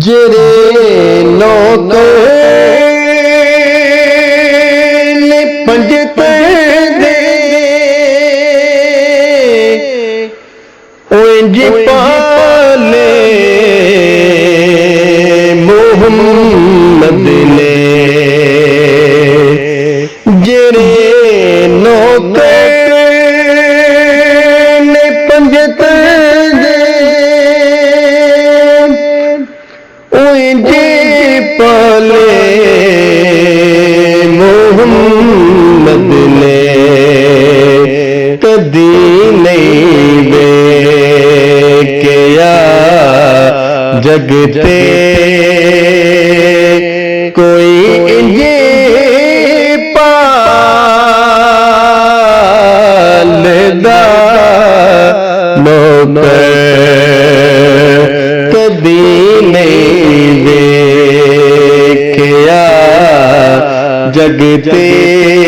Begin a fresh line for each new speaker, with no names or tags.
जेरे नौकर ने पंजते दे ओंज पाले मोहम्मद ने जेरे नौकर ने पंजते पाले मोहम्मद ने कदी नहीं वेख्या जगते कोई इंजे पालदा नौकर कदी नहीं जगते